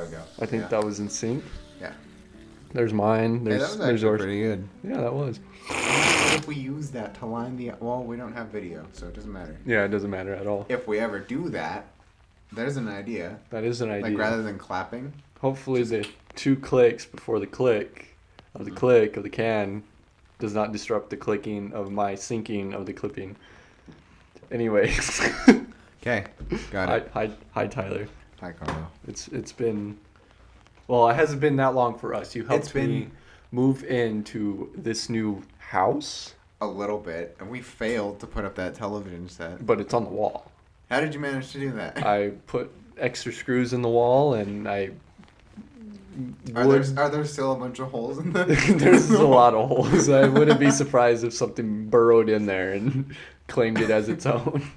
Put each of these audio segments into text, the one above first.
ago. I think that was in sync. Yeah. There's mine. Hey, There's that was actually yours. pretty good. Yeah, that was. What if we use that to line the... Well, we don't have video, so it doesn't matter. Yeah, it doesn't matter at all. If we ever do that, there's an idea. That is an idea. Like, rather than clapping. Hopefully the 2 clicks before the click of the can does not disrupt the clicking of my syncing of the clipping. Anyways. Okay, got it. Hi, Tyler. Hi, Carlo. It's been... Well, it hasn't been that long for us. You helped me move into this new house. A little bit, and we failed to put up that television set. But it's on the wall. How did you manage to do that? I put extra screws in the wall, and I... Are there still a bunch of holes in there? There's a lot of holes. I wouldn't be surprised if something burrowed in there and claimed it as its own.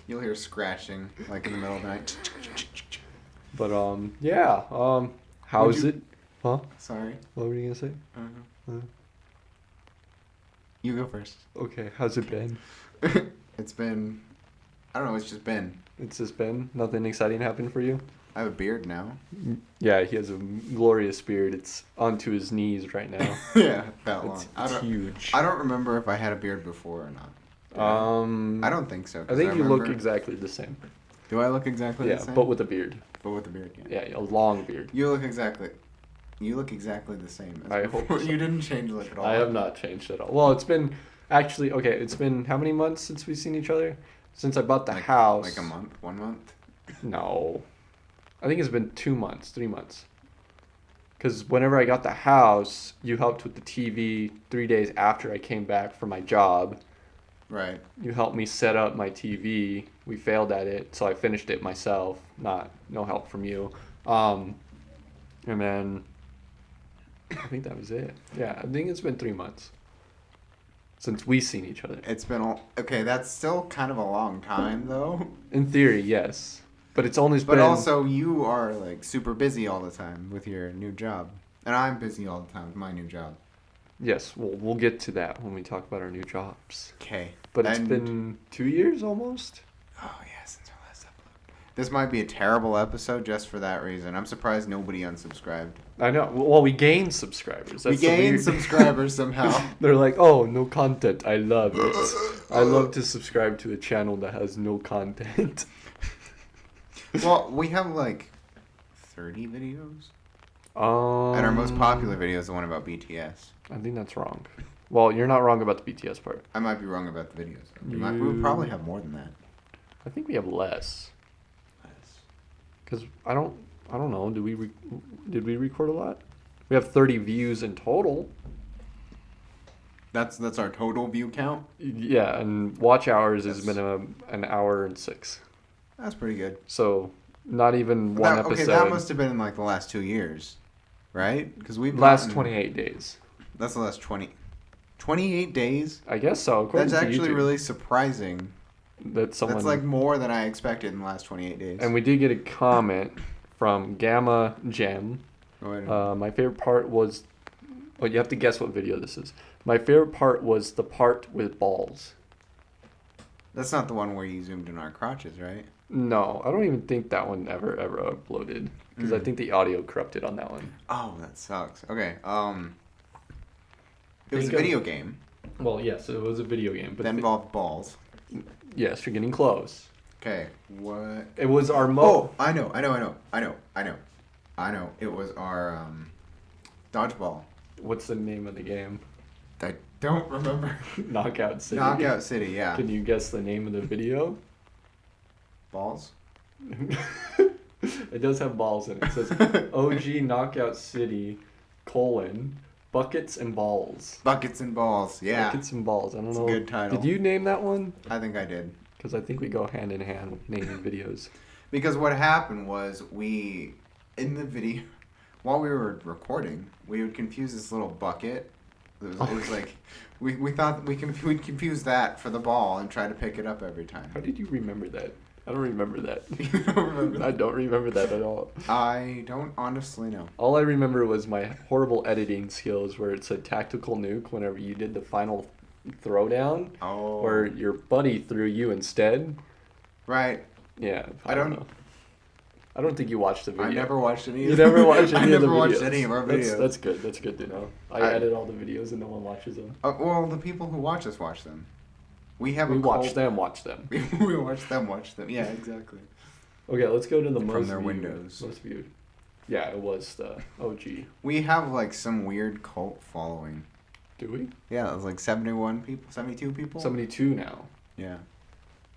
You'll hear scratching, like in the middle of the night. But, yeah. How's it? Huh? Sorry. What were you gonna say? You go first. Okay, how's it been? It's been... I don't know, it's just been. It's just been? Nothing exciting happened for you? I have a beard now. Yeah, he has a glorious beard. It's onto his knees right now. Yeah, that long. It's huge. I don't remember if I had a beard before or not. I don't think so. I think you look exactly the same. Do I look exactly the same? Yeah, but with a beard. But with a beard, yeah. Yeah, a long beard. You look exactly the same as I before. hope so. You didn't change look at all. I have not changed at all. Well, it's been actually it's been how many months since we've seen each other? Since I bought the house. Like a month? 1 month? No. I think it's been 2 months, 3 months. Because whenever I got the house, you helped with the TV 3 days after I came back from my job. Right. You helped me set up my TV. We failed at it, so I finished it myself. No help from you. And then I think that was it. Yeah, I think it's been 3 months since we've seen each other. It's been okay. That's still kind of a long time, though. In theory, yes, but it's only been. But also, you are like super busy all the time with your new job, and I'm busy all the time with my new job. Yes, we'll get to that when we talk about our new jobs. Okay. But it's been 2 years almost. Oh yeah, since our last upload. This might be a terrible episode just for that reason. I'm surprised nobody unsubscribed. I know. Well, we gained subscribers. We gained subscribers somehow. They're like, oh, no content. I love it. I love to subscribe to a channel that has no content. Well, we have like 30 videos. And our most popular video is the one about BTS. I think that's wrong. Well, you're not wrong about the BTS part. I might be wrong about the videos. We would probably have more than that. I think we have less. Because I don't know. Did we record a lot? We have 30 views in total. That's our total view count? Yeah, and watch hours has been an hour and 6. That's pretty good. So not even one episode. Okay, that must have been in like the last 2 years, right? Because we've last 28 days. That's the last 28 days? I guess so. That's actually really surprising. That's like more than I expected in the last 28 days. And we did get a comment from Gamma Gem. My favorite part was... Well, you have to guess what video this is. My favorite part was the part with balls. That's not the one where you zoomed in our crotches, right? No, I don't even think that one ever uploaded. Because I think the audio corrupted on that one. Oh, that sucks. Okay, it was a video game. Well, yes, it was a video game. But that involved balls. Yes, you're getting close. Okay, what? It was our Oh, I know. It was our dodgeball. What's the name of the game? I don't remember. Knockout City. Knockout City, yeah. Can you guess the name of the video? Balls? It does have balls in it. It says OG Knockout City, Buckets and Balls. Buckets and Balls, yeah. Buckets and Balls. I don't know. It's a good title. Did you name that one? I think I did. Because I think we go hand in hand with naming videos. Because what happened was in the video, while we were recording, we would confuse this little bucket. It was like, we thought we'd confuse that for the ball and try to pick it up every time. How did you remember that? I don't remember that. You don't remember that? I don't remember that at all. I don't honestly know. All I remember was my horrible editing skills where it said tactical nuke whenever you did the final throwdown. Oh. Where your buddy threw you instead. Right. Yeah. I don't know. I don't think you watched the video. I never watched any. You never watched any of the videos. I never watched any of our videos. That's good. That's good to know. I edit all the videos and no one watches them. Well, the people who watch us watch them. We watch them. Watch them. We watch them. Watch them. Yeah, exactly. Okay, let's go to the From most their viewed. windows. Most viewed. Yeah, it was the OG. We have like some weird cult following. Do we? Yeah, it was like 71 people, 72 people. 72 now. Yeah.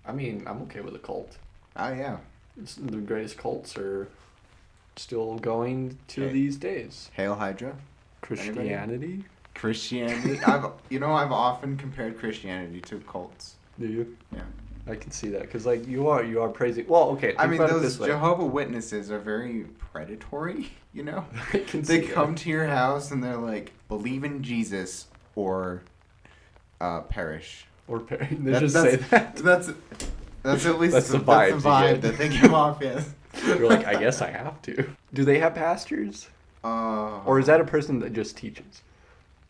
I mean, I'm okay with a cult. Oh yeah. The greatest cults are still going to these days. Hail Hydra. Christianity. Christianity. I've often compared Christianity to cults. Do you? Yeah. I can see that because like you are praising. Well, okay. I mean, about it those this way. Jehovah's Witnesses are very predatory. You know, I can they see come to your house and they're like, believe in Jesus or perish. Or they just say that. That's at least That's the that's the vibes you vibe get. that they give off. Yes. You're like, I guess I have to. Do they have pastors? Or is that a person that just teaches?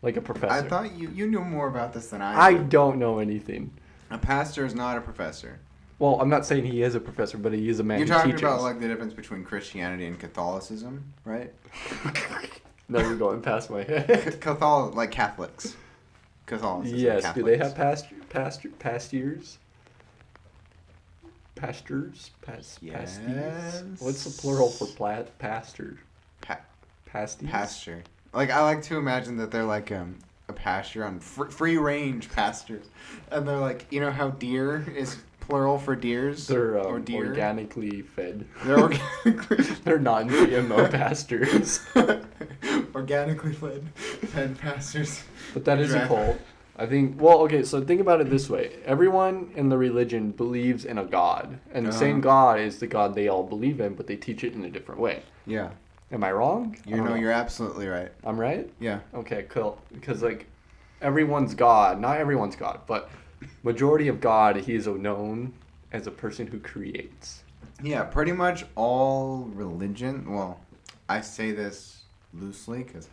Like a professor? I thought you knew more about this than I do. I don't know anything. A pastor is not a professor. Well, I'm not saying he is a professor, but he is a man You're who talking teaches. about like the difference between Christianity and Catholicism, right? Now you're going past my head. Like Catholics. Catholicism. Yes. Catholics. Do they have pastors? Pastors? Yes. Pasties? What's the plural for pastor? Pasties? Pasture. Like, I like to imagine that they're like a pasture on free range pastures. And they're like, you know how deer is plural for deers? They're or deer? organically fed. They're organically They're non-GMO pastors. Organically fed pastures. But that is a cult. I think, well, okay, so think about it this way. Everyone in the religion believes in a God. And the same God is the God they all believe in, but they teach it in a different way. Yeah. Am I wrong? You're absolutely right. I'm right? Yeah. Okay, cool. Because, like, everyone's God. Not everyone's God, but majority of God, he is known as a person who creates. Yeah, pretty much all religion. Well, I say this loosely because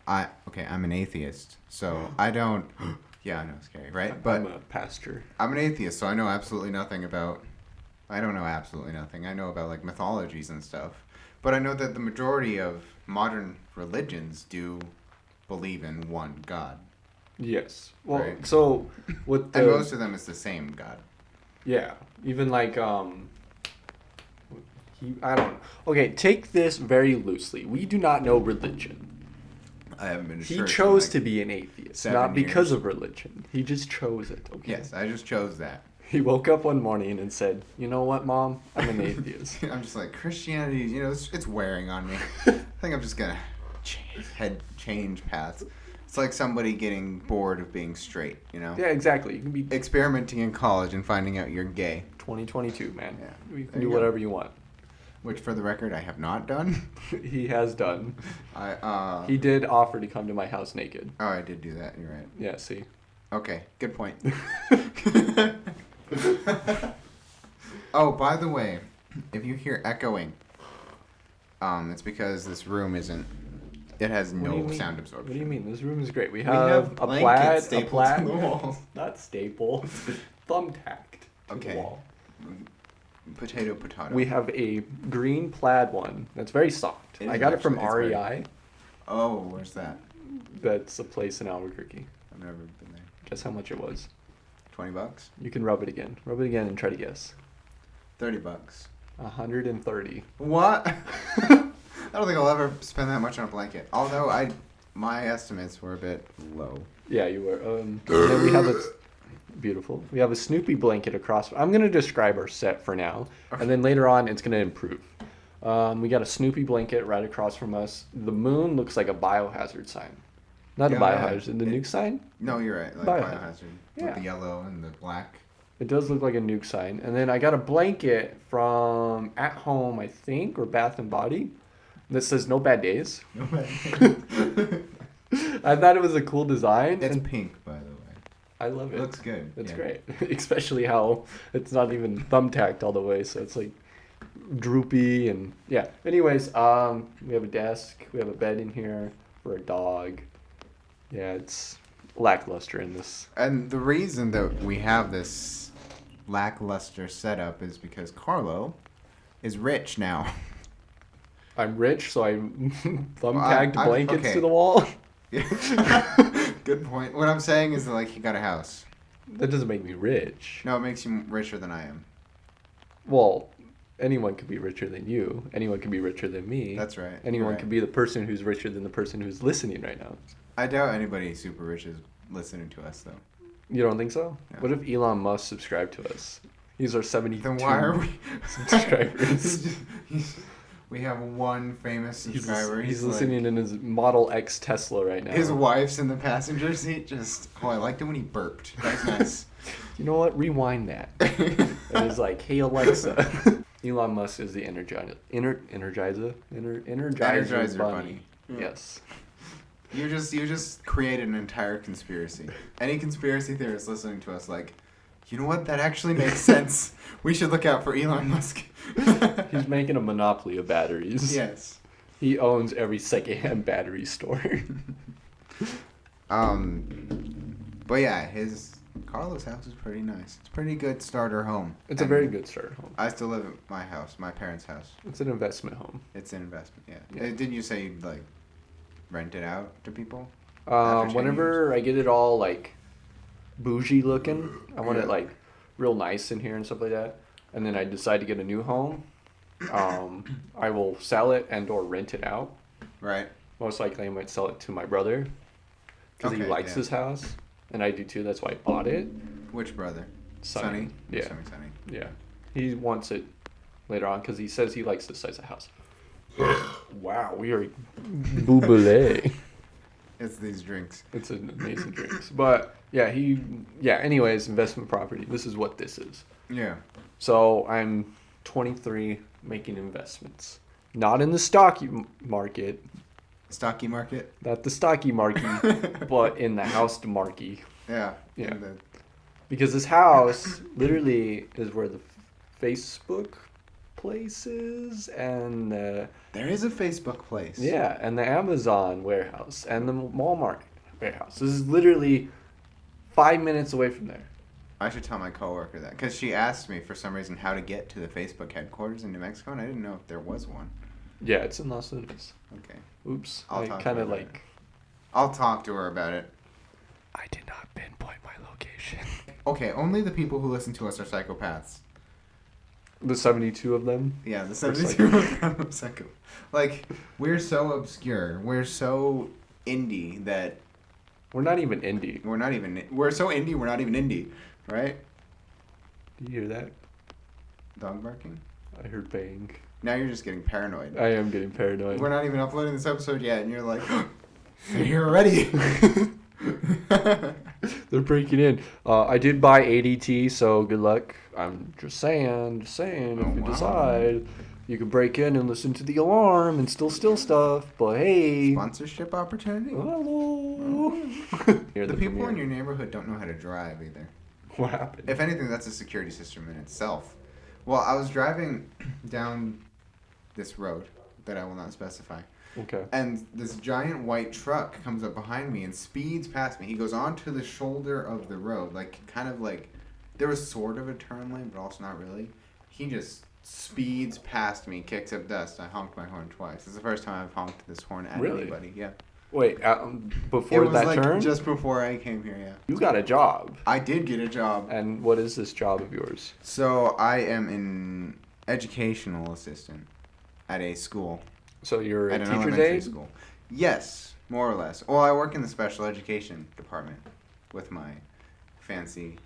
I'm an atheist, so I don't. Yeah, I know, scary, right? But I'm a pastor. I'm an atheist, so I know absolutely nothing about. I don't know absolutely nothing. I know about like mythologies and stuff, but I know that the majority of modern religions do believe in one God. Yes. Well, right? so with the And most of them is the same God. yeah, even like I don't. Okay, take this very loosely. We do not know religion. I haven't been to He church in, chose like, to be an atheist, 7 not because years. of religion. He just chose it. Okay. Yes, I just chose that. He woke up one morning and said, "You know what, Mom? I'm an atheist." I'm just like, Christianity, it's wearing on me. I think I'm just gonna change paths. It's like somebody getting bored of being straight, Yeah, exactly. You can be experimenting in college and finding out you're gay. 2022, man. Yeah. You There can you do go. whatever you want. Which, for the record, I have not done. He has done. I He did offer to come to my house naked. Oh, I did do that. You're right. Yeah, see. Okay, good point. Oh, by the way, if you hear echoing, it's because this room isn't. It has What do you no mean? sound absorption. What do you mean? This room is great. We have have a blankets plaid, stapled to the walls. not staple, thumbtacked to Okay. the wall. Potato. We have a green plaid one that's very soft. It I is got it from actually- it's REI. Oh, where's that? That's a place in Albuquerque. I've never been there. Guess how much it was? $20? You can rub it again. Rub it again and try to guess. $30. 130. What? I don't think I'll ever spend that much on a blanket. Although my estimates were a bit low. Yeah, you were. Then we have a beautiful. We have a Snoopy blanket across. I'm gonna describe our set for now, and then later on it's gonna improve. We got a Snoopy blanket right across from us. The moon looks like a biohazard sign. Not Yeah, a biohazard. The nuke sign. No, you're right. Like Biohazard. biohazard. Yeah. With the yellow and the black. It does look like a nuke sign. And then I got a blanket from At Home, I think, or Bath and Body, that says "No Bad Days." No bad. I thought it was a cool design. It's and pink, by the way. I love it. It looks good. It's yeah. great, especially how it's not even thumbtacked all the way, so it's like droopy and yeah. Anyways, we have a desk, we have a bed in here for a dog. Yeah, it's lackluster in this. And the reason that we have this lackluster setup is because Carlo is rich now. I'm rich, so I thumbtacked blankets okay. to the wall. Good point. What I'm saying is that, like, he got a house. That doesn't make me rich. No, it makes you richer than I am. Well, anyone could be richer than you. Anyone could be richer than me. That's right. Anyone right. could be the person who's richer than the person who's listening right now. I doubt anybody super rich is listening to us, though. You don't think so? No. What if Elon Musk subscribed to us? He's our 72 Then why are we subscribers. We have one famous subscriber. He's listening in his Model X Tesla right now. His wife's in the passenger seat. I liked it when he burped. That's nice. You know what? Rewind that. And it's like, hey Alexa. Elon Musk is the Energizer Bunny. Yeah. Yes. You just created an entire conspiracy. Any conspiracy theorist listening to us, like, you know what? That actually makes sense. We should look out for Elon Musk. He's making a monopoly of batteries. Yes. He owns every secondhand battery store. But yeah, Carlos' house is pretty nice. It's a pretty good starter home. It's a very good starter home. I still live at my house, my parents' house. It's an investment home. It's an investment, yeah. Yeah. Didn't you say you'd, like, rent it out to people? Whenever I get it all, like, bougie looking, I want it, like, real nice in here and stuff like that, and then I decide to get a new home, I will sell it and or rent it out. Right. Most likely I might sell it to my brother because he likes his house, and I do too. That's why I bought it. Which brother? Sonny. Yeah. Sonny. Yeah. He wants it later on because he says he likes this size of house. Wow, we are boobale. It's these drinks. It's an amazing drinks. But anyways, investment property. This is what this is. Yeah. So I'm 23 making investments. Not in the stocky market. Stocky market? Not the stocky market, but in the house market. Yeah. Yeah. Because this house literally is where the Facebook place is and there is a Facebook place. yeah, and the Amazon warehouse and the Walmart warehouse. This is literally 5 minutes away from there. I should tell my coworker that because she asked me for some reason how to get to the Facebook headquarters in New Mexico, and I didn't know if there was one. Yeah, it's in Los Lunas. Okay. Oops. I'll I talk kind to of her like. I'll talk to her about it. I did not pinpoint my location. Okay, only the people who listen to us are psychopaths. The 72 of them? Yeah, the 72 are psycho. Like, we're so obscure. We're so indie that... We're not even indie. We're so indie, we're not even indie. Right? Do you hear that? Dog barking? I heard bang. Now you're just getting paranoid. I am getting paranoid. We're not even uploading this episode yet, and you're like, they're here already. They're breaking in. I did buy ADT, so good luck. I'm just saying, if you decide, you can break in and listen to the alarm and still steal stuff, but hey. Sponsorship opportunity? Hello. The people in your neighborhood don't know how to drive either. What happened? If anything, that's a security system in itself. Well, I was driving down this road that I will not specify. Okay. And this giant white truck comes up behind me and speeds past me. He goes onto the shoulder of the road, like kind of like there was sort of a turn lane, but also not really. He just speeds past me, kicks up dust. I honked my horn twice. It's the first time I've honked this horn at anybody. Yeah. Wait, before it was that like turn? Just before I came here, yeah. You got a job. I did get a job. And what is this job of yours? So I am an educational assistant at a school. So you're at a an teacher's elementary aide? school. Yes, more or less. Well, I work in the special education department with my fancy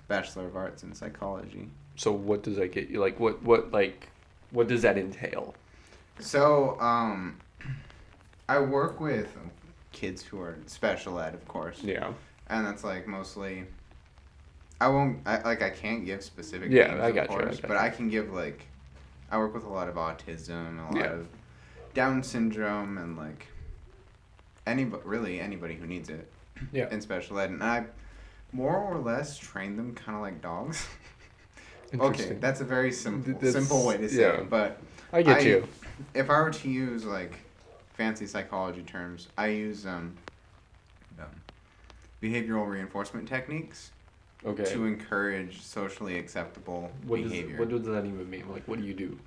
Bachelor of Arts in Psychology. So what does that get you? Like what does that entail? So, I work with kids who are special ed, of course. Yeah. And that's like mostly I can't give specific Yeah, names, I of got you, course, but I can give like I work with a lot of autism and a lot of Down syndrome and like anybody who needs it. Yeah. In special ed, and I more or less train them kind of like dogs. Okay, that's a very simple way to say it, but I get you. If I were to use like fancy psychology terms, I use behavioral reinforcement techniques to encourage socially acceptable behavior. What does that even mean? Like, what do you do?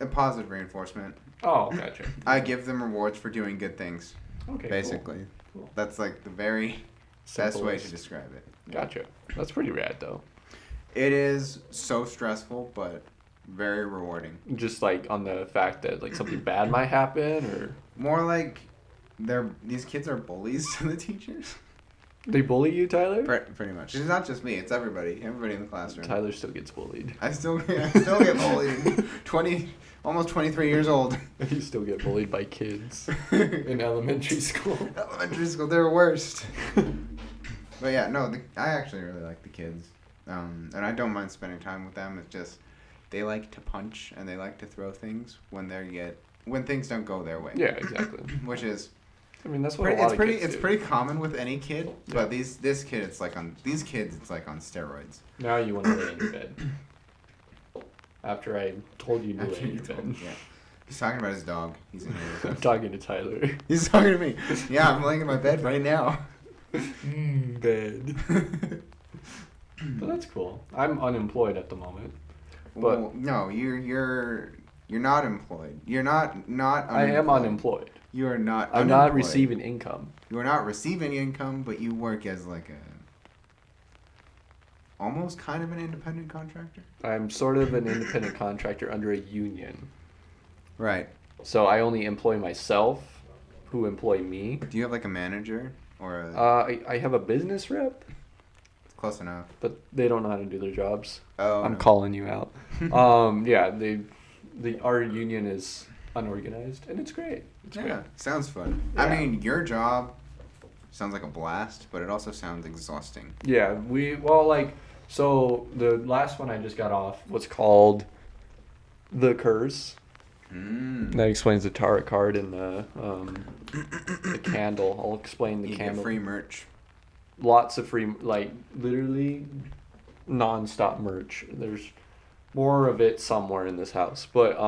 A positive reinforcement. Oh, gotcha. I give them rewards for doing good things. Okay. Basically. Cool. That's like the very best way to Simplest. describe it. Gotcha. That's pretty rad, though. It is so stressful, but very rewarding. Just like on the fact that like something bad might happen, or More like these kids are bullies to the teachers. they bully you, Tyler. Pretty much. It's not just me. It's everybody. Everybody in the classroom. Tyler still gets bullied. I still get bullied. Almost 23 years old. You still get bullied by kids in elementary school. Elementary school, they're worst. But yeah, no, I actually really like the kids, and I don't mind spending time with them. It's just they like to punch and they like to throw things when things don't go their way. Yeah, exactly. Which is, I mean, that's what a lot of kids it's do. pretty common with any kid. Yeah. But this kid, it's like on steroids. Now you want to lay in your bed. After I told you to lay in your bed. Yeah. He's talking about his dog. He's in here with I'm us. talking to Tyler. He's talking to me. Yeah, I'm laying in my bed right now. Bed. But that's cool. I'm unemployed at the moment. But Well, no, you're not employed. You're not unemployed. I am unemployed. You are not. I'm not receiving income. You are not receiving income, but you work as like almost kind of an independent contractor. I'm sort of an independent contractor under a union. Right. So I only employ myself, who employ me. Do you have like a manager or a? I have a business rep, Close enough. but they don't know how to do their jobs. Oh. I'm no. calling you out. Yeah, our union is unorganized, and it's great. It's Yeah, great. sounds fun. Yeah. I mean, your job sounds like a blast, but it also sounds exhausting. Yeah, so the last one I just got off was called The Curse. That explains the tarot card and the candle. I'll explain the You candle. get free merch. Lots of free, like literally non-stop merch. There's more of it somewhere in this house, but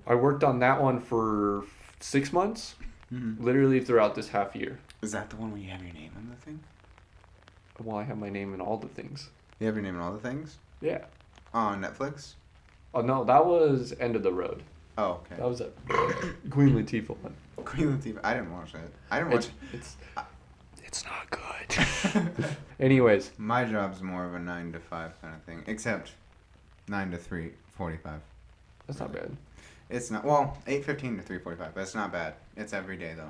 I worked on that one for 6 months, literally throughout this half year. Is that the one where you have your name on the thing? Well, I have my name in all the things. You have your name on all the things? Yeah. On Netflix? Oh no, that was End of the Road. Oh, okay. That was a Queen Latifah one. Queen Latifah. I didn't watch that. I didn't watch. It's not good. Anyways, My job's more of a 9 to 5 kind of thing, except 9 to 3:45. that's not bad. It's not 8:15 to 3:45. That's not bad. It's every day though.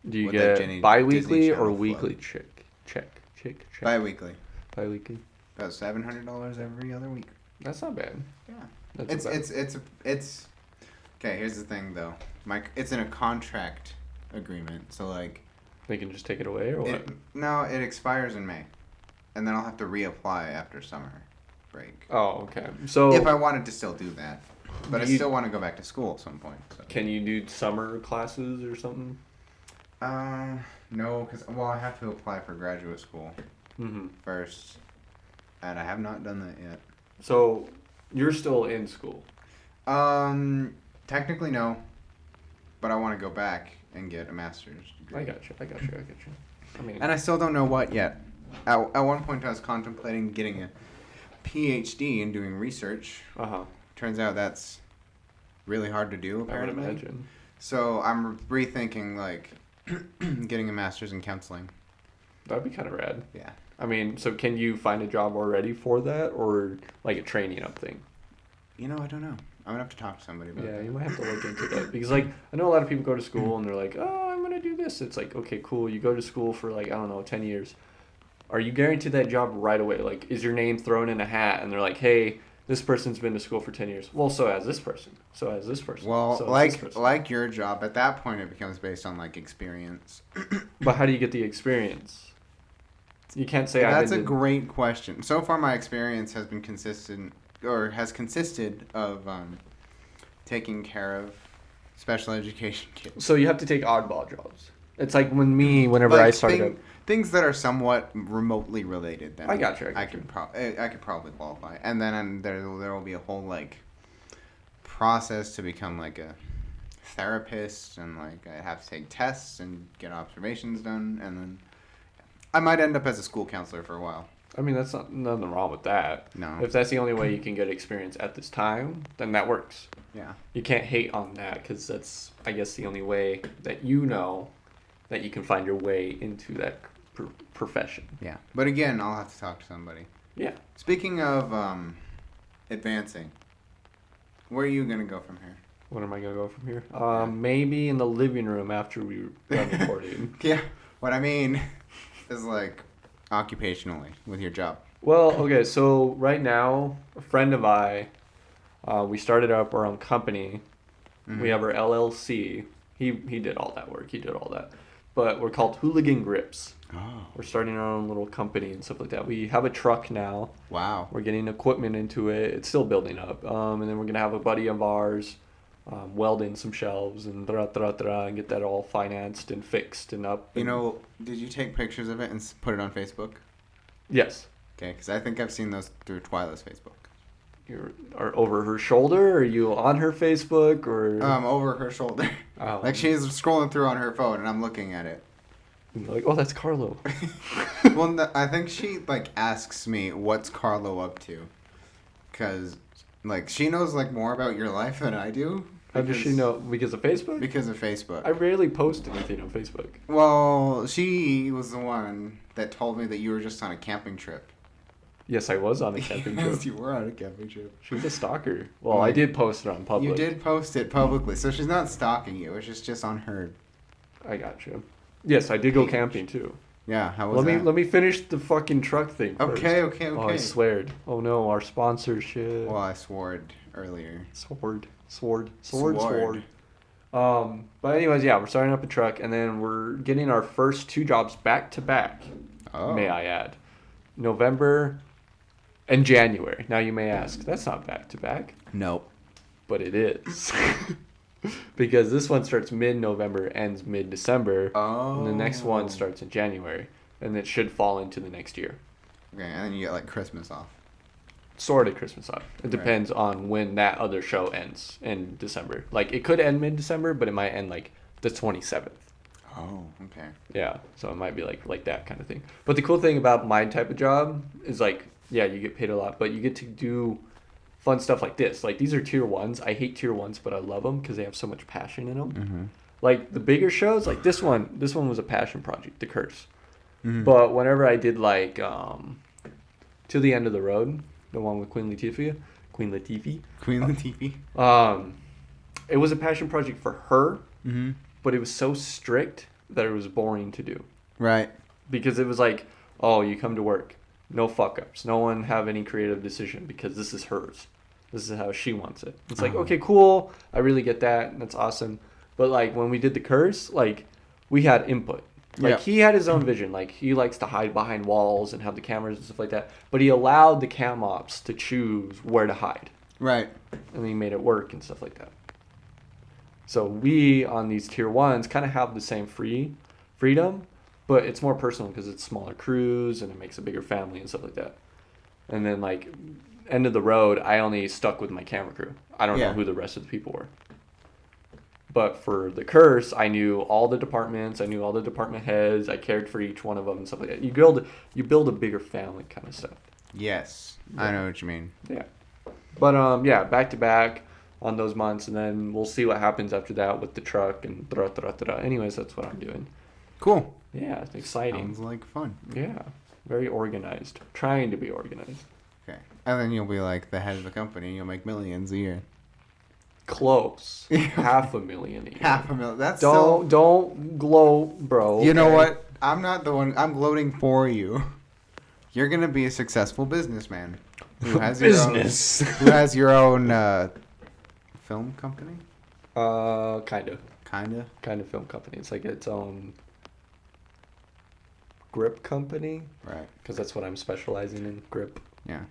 Do you With that get Disney bi-weekly Channel or flow. weekly check? Bi-weekly. Bi-weekly. About $700 every other week. That's not bad. Yeah. That's It's okay. Here's the thing though. It's in a contract agreement, so like. They can just take it away or what? It expires in May, and then I'll have to reapply after summer break. Oh, okay. So If I wanted to still do that, but I You- still want to go back to school at some point. So. can you do summer classes or something? No, because I have to apply for graduate school Mm-hmm. first, and I have not done that yet. So you're still in school. Technically no, but I want to go back and get a master's degree. I got you. I mean, And I still don't know what yet. At one point, I was contemplating getting a PhD and doing research. Turns out that's really hard to do, I would apparently. imagine. So I'm rethinking, like, getting a master's in counseling. That'd be kind of rad. Yeah. I mean, so can you find a job already for that, or like a training up thing? I don't know. I'm going to have to talk to somebody about Yeah, that. you might have to look into that because, like, I know a lot of people go to school and they're like, "Oh, I'm gonna do this." It's like, okay, cool. You go to school for like 10 years. Are you guaranteed that job right away? Like, is your name thrown in a hat and they're like, "Hey, this person's been to school for 10 years." Well, so has this person. So has this person. Well, so has this person. like your job, at that point it becomes based on, like, experience. But how do you get the experience? You can't say That's a great question. So far, my experience has been consisted of taking care of special education kids. So you have to take oddball jobs. It's like whenever I started things that are somewhat remotely related. Then I got you. I could probably qualify, and then there will be a whole like process to become like a therapist, and like I have to take tests and get observations done, and then I might end up as a school counselor for a while. I mean, that's not nothing wrong with that. No. If that's the only way you can get experience at this time, then that works. Yeah. You can't hate on that because that's, I guess, the only way that you know that you can find your way into that profession. Yeah. But again, I'll have to talk to somebody. Yeah. Speaking of advancing, where are you going to go from here? What am I going to go from here? Maybe in the living room after we done recording. Yeah. What I mean is like occupationally with your job. Well, okay, so right now, a friend of I, we started up our own company. Mm-hmm. We have our LLC. He did all that work. He did all that. But we're called Hooligan Grips. Oh. We're starting our own little company and stuff like that. We have a truck now. Wow. We're getting equipment into it. It's still building up. And then we're going to have a buddy of ours weld in some shelves and and get that all financed and fixed and up. You know, did you take pictures of it and put it on Facebook? Yes. Okay, because I think I've seen those through Twyla's Facebook. Are over her shoulder? Are you on her Facebook or? Over her shoulder. Oh. Like she's scrolling through on her phone and I'm looking at it. Like, oh, that's Carlo. Well, I think she like asks me, "What's Carlo up to?" Because like she knows like more about your life than I do. How does she know? Because of Facebook? Because of Facebook. I rarely post anything on Facebook. Well, she was the one that told me that you were just on a camping trip. Yes, I was on a camping trip. Yes, you were on a camping trip. She was a stalker. Well, I did post it on public. You did post it publicly, so she's not stalking you. It's just on her. I got you. Yes, I did go camping too. Yeah, how was that? Let me finish the fucking truck thing first. Okay. Oh, I sweared. Oh no, our sponsorship. Well, I swore earlier. Sword. But anyways, yeah, we're starting up a truck, and then we're getting our first 2 jobs back to back. Oh. May I add, November and January. Now you may ask, that's not back to back. Nope. But it is. Because this one starts mid-November, ends mid-December. Oh. And the next one starts in January. And it should fall into the next year. Okay, and then you get like Christmas off. Sort of Christmas off. It depends on when that other show ends in December. Like, it could end mid-December, but it might end like the 27th. Oh, okay. Yeah, so it might be like that kind of thing. But the cool thing about my type of job is like, yeah, you get paid a lot, but you get to do fun stuff like this. Like, these are tier 1s. I hate tier 1s, but I love them because they have so much passion in them. Mm-hmm. Like, the bigger shows, like this one was a passion project, The Curse. Mm-hmm. But whenever I did like To the End of the Road, the one with Queen Latifah, it was a passion project for her, mm-hmm. but it was so strict that it was boring to do. Right. Because it was like, oh, you come to work, no fuck ups, no one have any creative decision because this is hers. This is how she wants it. It's like, okay, cool. I really get that. And that's awesome. But like when we did The Curse, like we had input. Like he had his own vision. Like he likes to hide behind walls and have the cameras and stuff like that. But he allowed the cam ops to choose where to hide. Right. And he made it work and stuff like that. So we on these tier 1s kind of have the same freedom, but it's more personal because it's smaller crews and it makes a bigger family and stuff like that. And then like End of the Road, I only stuck with my camera crew. I don't know who the rest of the people were. But for The Curse, I knew all the departments. I knew all the department heads. I cared for each one of them and stuff like that. You build a bigger family kind of stuff. Yes, Yeah. I know what you mean. Yeah. But yeah, back to back on those months, and then we'll see what happens after that with the truck and Anyways, that's what I'm doing. Cool. Yeah, it's exciting. Sounds like fun. Yeah, very organized. Trying to be organized. Okay. And then you'll be like the head of the company and you'll make millions a year. Close. $500,000 a year. $500,000. That's don't gloat, bro. You know what? I'm not the one. I'm gloating for you. You're gonna be a successful businessman who has who has your own film company. Kind of film company. It's like its own grip company. Right. Because that's what I'm specializing in. Grip. Yeah.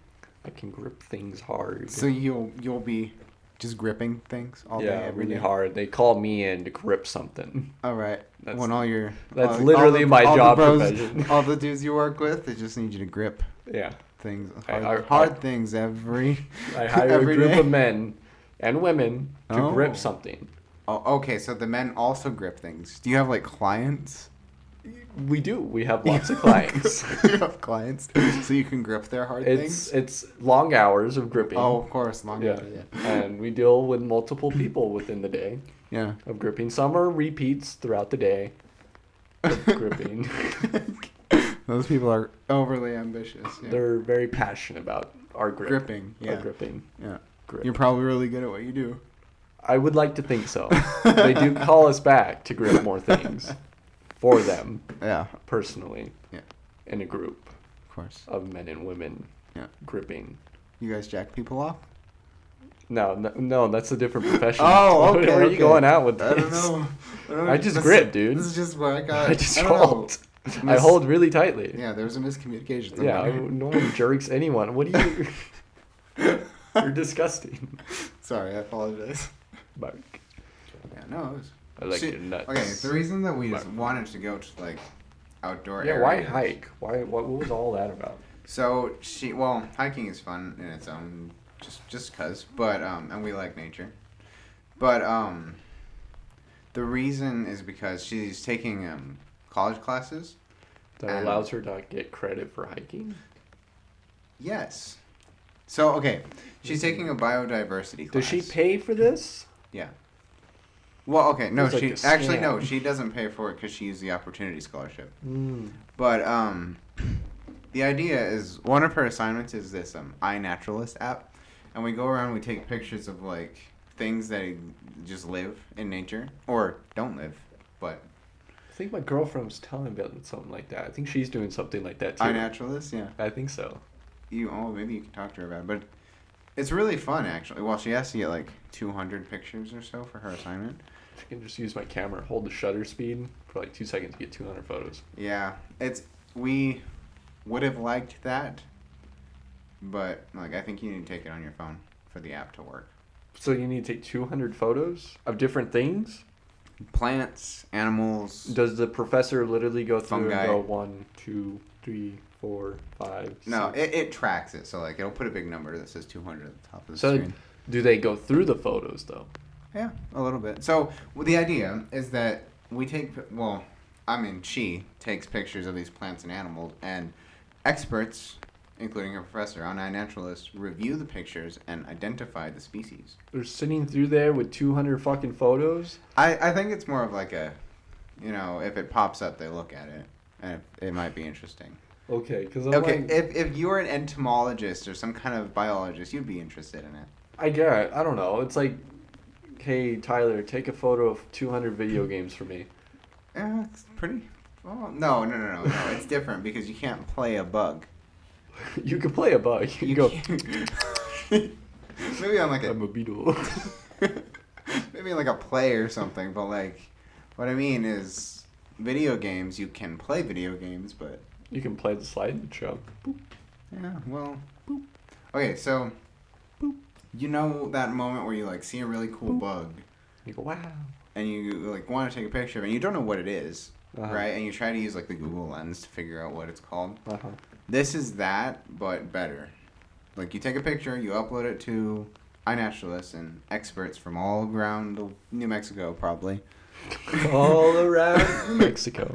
I can grip things hard. So you'll be just gripping things all day, every really day? hard. They call me in to grip something. All right. That's Literally my job profession. All the dudes you work with, they just need you to grip. Yeah. Things. Hard things every. I hire every a group day. of men and women to grip something. Oh, okay. So the men also grip things. Do you have like clients? We do. We have lots of clients. You have clients, so you can grip their hard things. It's long hours of gripping. Oh, of course, long Yeah. hours. Yeah. And we deal with multiple people within the day Yeah. of gripping. Some are repeats throughout the day of gripping. Those people are overly ambitious. Yeah. They're very passionate about our gripping. Yeah. Our gripping. Yeah. Grip. You're probably really good at what you do. I would like to think so. They do call us back to grip more things for them. Yeah. Personally. Yeah. In a group Of course. of men and women. Yeah. Gripping. You guys jack people off? No, that's a different profession. Oh, okay. Where are you going out with this? I don't know. I just grip, dude. This is just what I got. I just don't know. hold. I hold really tightly. Yeah, there was a miscommunication. Yeah, somewhere. no one jerks anyone. What do you... You're disgusting. Sorry, I apologize. Mark. Yeah, no, it was... I like your nuts. Okay, the reason that we just wanted to go to, like, outdoor Yeah, areas... why hike? What was all that about? So, hiking is fun in its own, just cause, but, and we like nature. But, the reason is because she's taking, college classes. That allows her to get credit for hiking? Yes. So, okay, she's taking a biodiversity class. Does she pay for this? Yeah. Well, okay, no, Feels like a no, scam. she doesn't pay for it because she used the opportunity scholarship. Mm. But the idea is one of her assignments is this iNaturalist app, and we go around, we take pictures of like things that just live in nature or don't live, but I think my girlfriend was telling me about something like that. I think she's doing something like that too. iNaturalist, yeah. I think so. Maybe you can talk to her about it, but it's really fun actually. Well, she has to get like 200 pictures or so for her assignment. I can just use my camera, hold the shutter speed for like 2 seconds to get 200 photos. Yeah, we would have liked that, but like I think you need to take it on your phone for the app to work. So you need to take 200 photos of different things? Plants, animals. Does the professor literally go through Fungi. and go 1, 2, 3, 4, 5, No, 6? it tracks it. So like it'll put a big number that says 200 at the top of the So screen. do they go through the photos though? Yeah, a little bit. So the idea is that she takes pictures of these plants and animals, and experts, including a professor on iNaturalist, review the pictures and identify the species. They're sitting through there with 200 fucking photos? I think it's more of like a, if it pops up, they look at it, and it might be interesting. Okay, because If you're an entomologist or some kind of biologist, you'd be interested in it. I don't know. It's like, hey, Tyler, take a photo of 200 video games for me. Yeah, it's pretty... Oh, no. It's different because you can't play a bug. You can play a bug. You go, Maybe on like I'm a beetle. maybe on like a play or something, but like, what I mean is, video games, you can play video games, but... You can play the slide show. Boop. Yeah, well... Boop. Okay, so... Boop. You know that moment where you like see a really cool bug, You go, wow. and you like want to take a picture of it, and you don't know what it is, Uh-huh. right? And you try to use like the Google Lens to figure out what it's called. Uh-huh. This is that, but better. Like, you take a picture, you upload it to iNaturalist, and experts from all around New Mexico, probably, All around Mexico.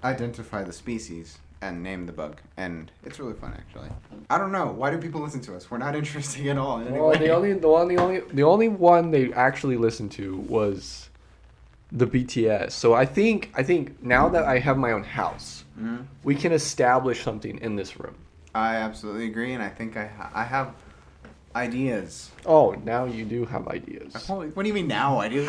identify the species and name the bug. And it's really fun, actually. I don't know. Why do people listen to us? We're not interesting at all in any Well, way. the only one they actually listened to was the BTS. So I think now that I have my own house, Mhm. we can establish something in this room. I absolutely agree, and I think I have ideas. Oh, now you do have ideas. What do you mean now? I do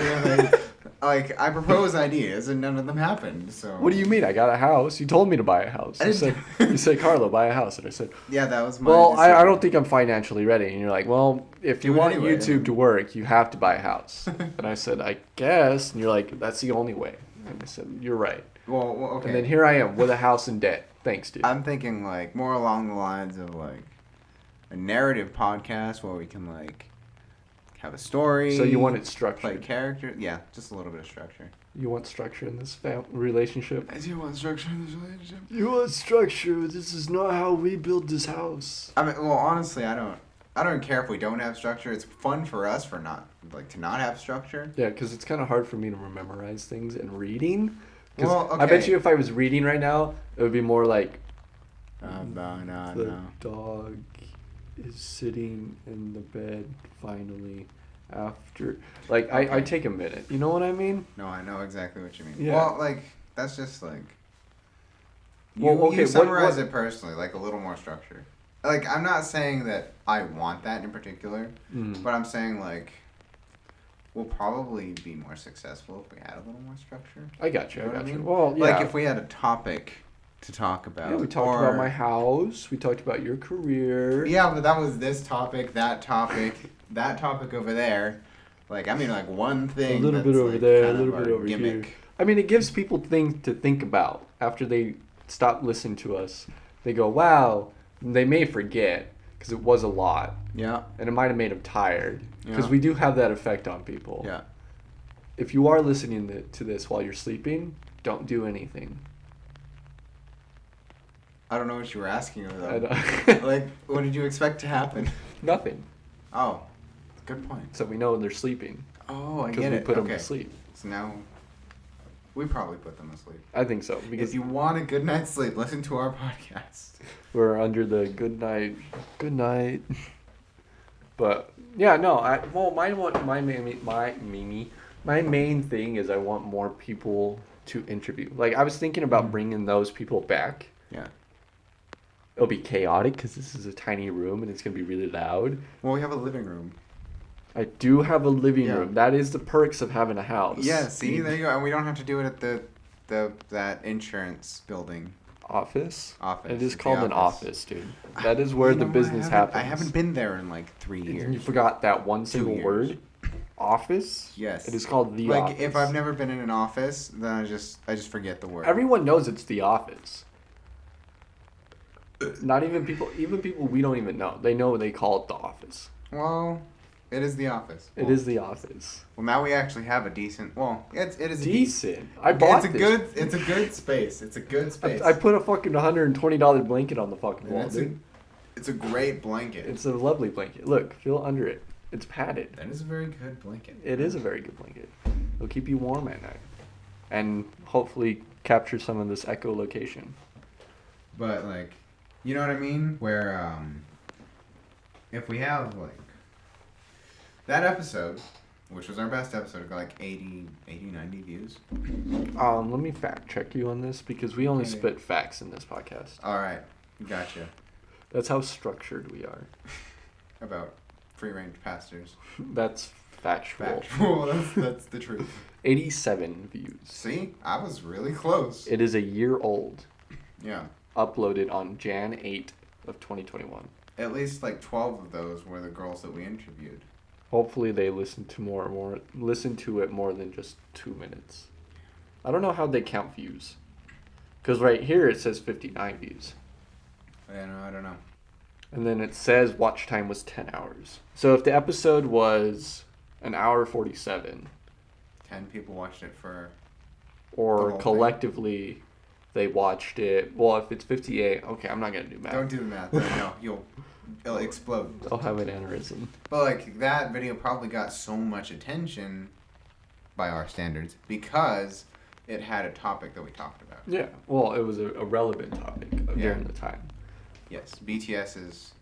like I propose ideas, and none of them happened. So What do you mean? I got a house. You told me to buy a house. I You didn't- said, Carlo, buy a house. And I said, Yeah, that was my. well, I decision. don't think I'm financially ready. And you're like, well, if you Do it want anyway. YouTube to work, you have to buy a house. And I said, I guess. And you're like, that's the only way. And I said, you're right. Well, okay. And then here I am with a house in debt. Thanks, dude. I'm thinking like more along the lines of like a narrative podcast where we can like have a story. So you want it play structured. characters. Yeah, just a little bit of structure. You want structure in this relationship? I do want structure in this relationship. You want structure. This is not how we build this house. I mean, well, honestly, I don't care if we don't have structure. It's fun for us to not have structure. Yeah, because it's kind of hard for me to memorize things and reading. Because Well, okay. I bet you if I was reading right now, it would be more like the dog is sitting in the bed finally after. Like, I Okay. take a minute. You know what I mean? No, I know exactly what you mean. Yeah. Well, like, that's just like. Well, okay, You summarize what- it personally, like a little more structure. Like, I'm not saying that I want that in particular, but I'm saying, like, we'll probably be more successful if we had a little more structure. I got you. You know I what got I you. mean? Well, yeah. Like, if we had a topic to talk about. Yeah, we talked about my house. We talked about your career. Yeah, but that was this topic, that topic over there. Like, I mean, like, one thing. A little that's bit over like there, a kind of little bit our over gimmick. here. I mean, it gives people things to think about after they stop listening to us. They go, wow. They may forget because it was a lot. Yeah. And it might have made them tired. Because Yeah. we do have that effect on people. Yeah. If you are listening to this while you're sleeping, don't do anything. I don't know what you were asking of I them. don't- Like, what did you expect to happen? Nothing. Oh, good point. So we know they're sleeping. Oh, I Because get we it. put them Okay. to sleep. So now, we probably put them to sleep. I think so. Because If you want a good night's sleep, listen to our podcast. we're under the good night. But yeah, no. My main thing is I want more people to interview. Like I was thinking about bringing those people back. Yeah. It'll be chaotic because this is a tiny room and it's gonna be really loud. Well, we have a living room. I do have a living Yeah. room. That is the perks of having a house. Yeah, see, there you go. And we don't have to do it at that insurance building. Office. Office. It is The called an office, dude. That is where You the know what? business happens. I haven't been there in like 3 And you years. forgot that one single years. word. Office. Yes. It is called the Like office. if I've never been in an office, then I just forget the word. Everyone knows it's the office. Not even people we don't even know. They know they call it the office. Well, it is the office. It is the office. Well, now we actually have a decent. Well, it is Decent. I bought It's a this. good. It's a good space. It's a good space. I put a fucking $120 blanket on the fucking And wall, dude. it's a great blanket. It's a lovely blanket. Look, feel under it. It's padded. That is a very good blanket. It is a very good blanket. It'll keep you warm at night. And hopefully capture some of this echolocation. But like, you know what I mean? Where if we have like that episode, which was our best episode, it got like 80, 90 views. Let me fact check you on this because we only Okay. spit facts in this podcast. All right, gotcha. That's how structured we are. About free range pastors. That's factual. Factual. That's the truth. 87 views. See, I was really close. It is a year old. Yeah. Uploaded on Jan 8 of 2021. At least like 12 of those were the girls that we interviewed. Hopefully they listen to it more than just 2 minutes. I don't know how they count views. Because right here it says 59 views. I don't know. And then it says watch time was 10 hours. So if the episode was an hour 47, 10 people watched it for. or The whole collectively they watched it, well, if it's 58, okay, I'm not going to do math. Don't do the math. No, it'll explode. I'll have an aneurysm. But like that video probably got so much attention by our standards because it had a topic that we talked about. Yeah, well, it was a relevant topic during the time. Yes, BTS is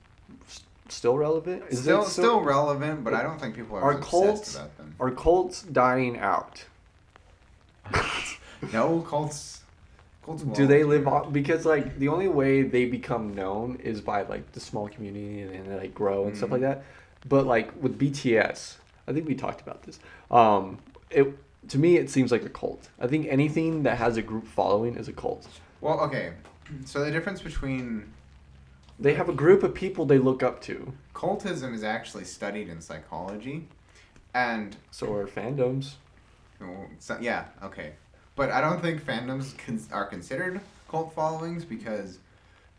Still relevant? Is still relevant, but I don't think people are Are as obsessed cults about them. Are cults dying out? No, cults will Do they always live be around. on? Because like the only way they become known is by like the small community and then they like grow and stuff like that. But like with BTS, I think we talked about this. It to me it seems like a cult. I think anything that has a group following is a cult. Well, okay. So the difference between They have a group of people they look up to. cultism is actually studied in psychology, and So are fandoms. yeah, okay. But I don't think fandoms are considered cult followings because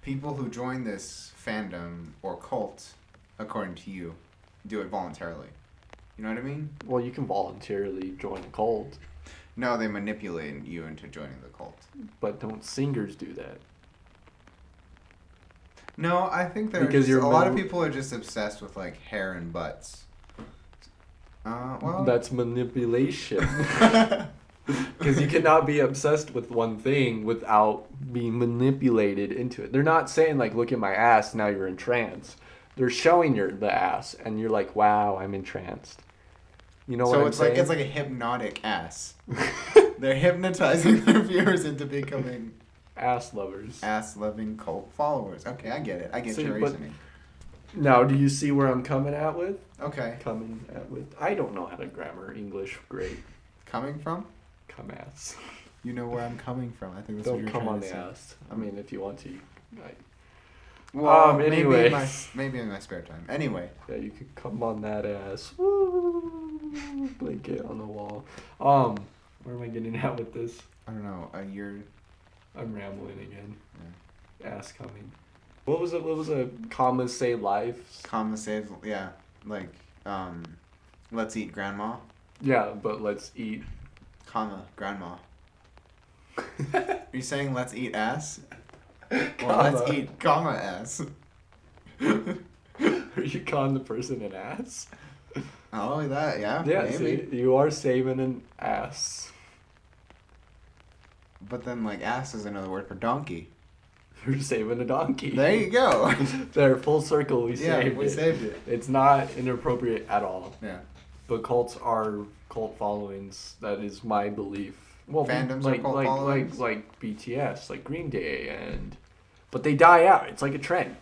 people who join this fandom or cult, according to you, do it voluntarily. You know what I mean? Well, you can voluntarily join a cult, No, they manipulate you into joining the cult. but don't singers do that? No, I think Because a lot of you're- people are just obsessed with like hair and butts. Well, That's manipulation. Because you cannot be obsessed with one thing without being manipulated into it. They're not saying like, look at my ass, now you're entranced. They're showing the ass, and you're like, wow, I'm entranced. You know what I'm saying? So it's like a hypnotic ass. They're hypnotizing their viewers into becoming ass lovers. ass-loving cult followers. Okay, I get it. I get your reasoning. Now, do you see where I'm coming at with? Okay. I don't know how to grammar English great. Coming from? Come ass. You know where I'm coming from. I think that's Don't what you're come trying on to the say. ass. I mean, if you want to. Well, anyway. maybe in my spare time. Anyway. Yeah, you could come on that ass. Woo! Blanket on the wall. Where am I getting at with this? I don't know. I'm rambling again. Yeah. Ass coming. What was a commas say life? Comma saves. Yeah. Like, let's eat grandma. Yeah, but let's eat. Comma grandma. Are you saying let's eat ass? Well, let's eat comma ass. Are you calling the person an ass? Not only that, yeah. Yeah, maybe. see, you are saving an ass. But then, like, ass is another word for donkey. You're saving a donkey. There you go. There, full circle, we Yeah, saved we it. saved it. It's not inappropriate at all. Yeah. But cults are cult followings. That is my belief. Well, Fandoms are cult followings? like BTS, like Green Day, but they die out. It's like a trend.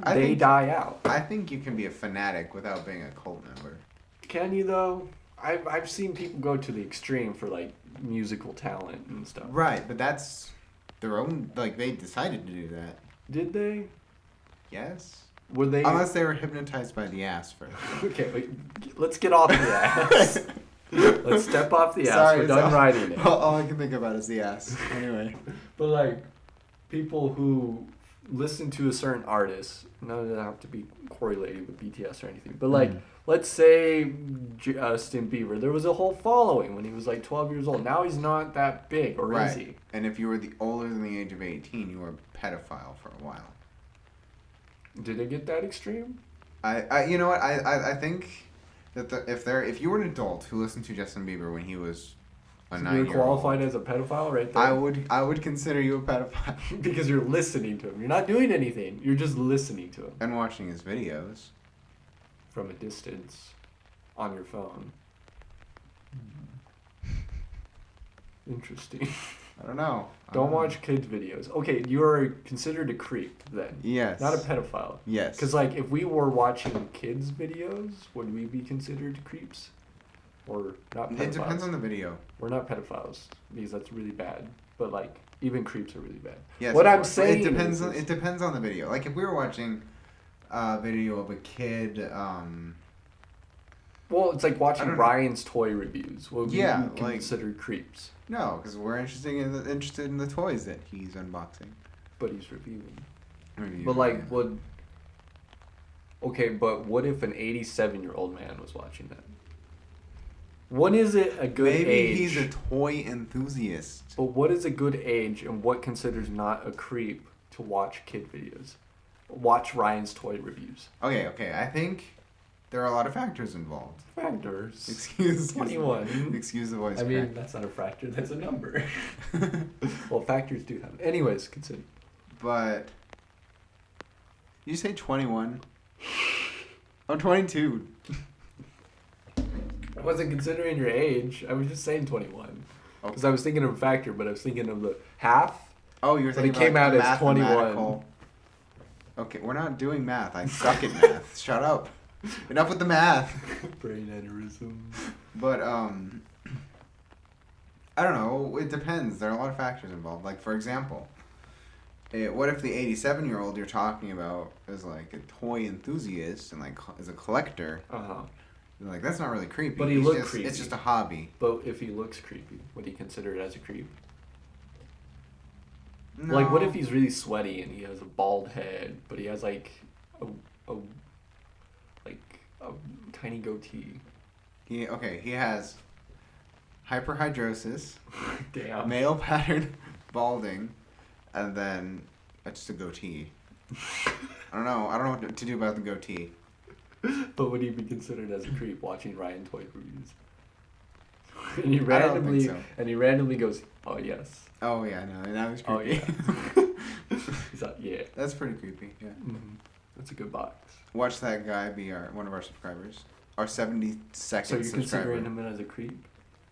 They die out. I think you can be a fanatic without being a cult member. Can you though? I've seen people go to the extreme for like musical talent and stuff. Right, but that's their own. Like they decided to do that. Did they? Yes. Were they? Unless they were hypnotized by the ass first. Okay, wait, let's get off the ass. Let's step off the ass. We're done riding it. All I can think about is the ass. Anyway. But like, people who listen to a certain artist, none of them have to be correlated with BTS or anything. But like, let's say Justin Bieber, there was a whole following when he was like 12 years old. Now he's not that big, or is he? And if you were older than the age of 18, you were a pedophile for a while. Did it get that extreme? You know what? I think that if you were an adult who listened to Justin Bieber when he was a 9-year-old, you're qualified as a pedophile, right there. I would consider you a pedophile because you're listening to him. You're not doing anything. You're just listening to him and watching his videos from a distance on your phone. Interesting. I don't know. Don't watch kids' videos. Okay, you're considered a creep then. Yes. Not a pedophile. Yes. Because like, if we were watching kids' videos, would we be considered creeps, or not pedophiles? It depends on the video. We're not pedophiles because that's really bad. But like, even creeps are really bad. Yes. What I'm saying it depends on the video. Like if we were watching a video of a kid. Well, it's like watching Ryan's toy reviews. Would we be considered creeps? No, because we're interested in the toys that he's unboxing. But he's reviewing. But like, okay, but what if an 87-year-old man was watching that? When is it a good age? Maybe he's a toy enthusiast. But what is a good age, and what considers not a creep to watch kid videos? Watch Ryan's toy reviews. Okay. I think there are a lot of factors involved. Factors. Excuse 21. Excuse the voice. I mean, that's not a factor. That's a number. Well, factors do have. Anyways, consider. But you say 21? I'm 22. I wasn't considering your age. I was just saying 21. Because I was thinking of a factor, but I was thinking of the half. Oh, you were thinking but it came out as 21. Okay, we're not doing math. I suck at math. Shut up. Enough with the math. Brain aneurysm. But, I don't know. It depends. There are a lot of factors involved. Like, for example, what if the 87-year-old you're talking about is, like, a toy enthusiast and, like, is a collector? Uh-huh. Like, that's not really creepy. But he looks creepy. It's just a hobby. But if he looks creepy, would he consider it as a creep? No. Like, what if he's really sweaty and he has a bald head, but he has, like, a tiny goatee? He has hyperhidrosis, damn, male pattern balding, and then just a goatee. I don't know what to do about the goatee. But would he be considered as a creep watching Ryan toy reviews? And he I don't randomly think so. goes, "Oh yes." Oh yeah, no, that was Oh creepy. yeah. He's like, "Yeah." That's pretty creepy. Yeah. Mm-hmm. That's a good box. Watch that guy be one of our subscribers. Our 72nd So you're subscriber. considering him as a creep?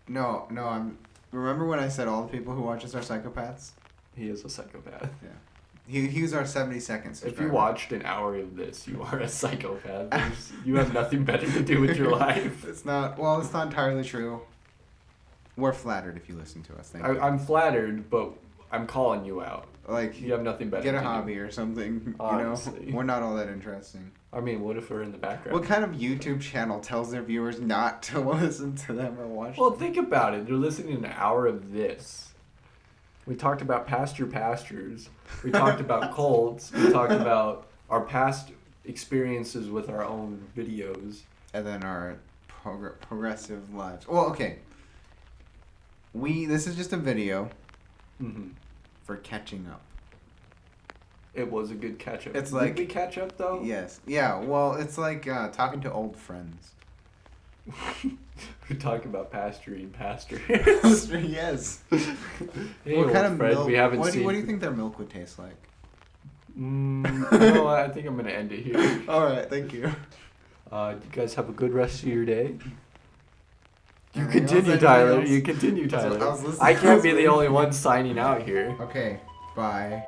No, I'm. Remember when I said all the people who watch us are psychopaths? He is a psychopath. Yeah. He was our 72nd subscriber. If you watched an hour of this, you are a psychopath. You have nothing better to do with your life. It's not. Well, it's not entirely true. We're flattered if you listen to us. Thank you. I'm flattered, but I'm calling you out. Like, You have nothing better get to a do. hobby or something. Honestly. You know, we're not all that interesting. I mean, what if we're in the background? What kind of YouTube channel tells their viewers not to listen to them or watch Well, them? think about it. They're listening to an hour of this. We talked about pastures. We talked about cults. We talked about our past experiences with our own videos. And then our progressive lives. Well, okay. This is just a video Mm-hmm. for catching up. It was a good catch up. It's Did like- we catch up though? Yes. Yeah, well, it's like talking to old friends. We talk about pasturing pastors. Yes. Hey, What old kind of friend milk? we haven't What seen. do you think their milk would taste like? You know what? I think I'm gonna end it here. All right, thank you. You guys have a good rest of your day. You Anything else? continue, Anything Tyler. else? You continue, That's what Tyler. I was listening- I can't be the only one signing out here. Okay, bye.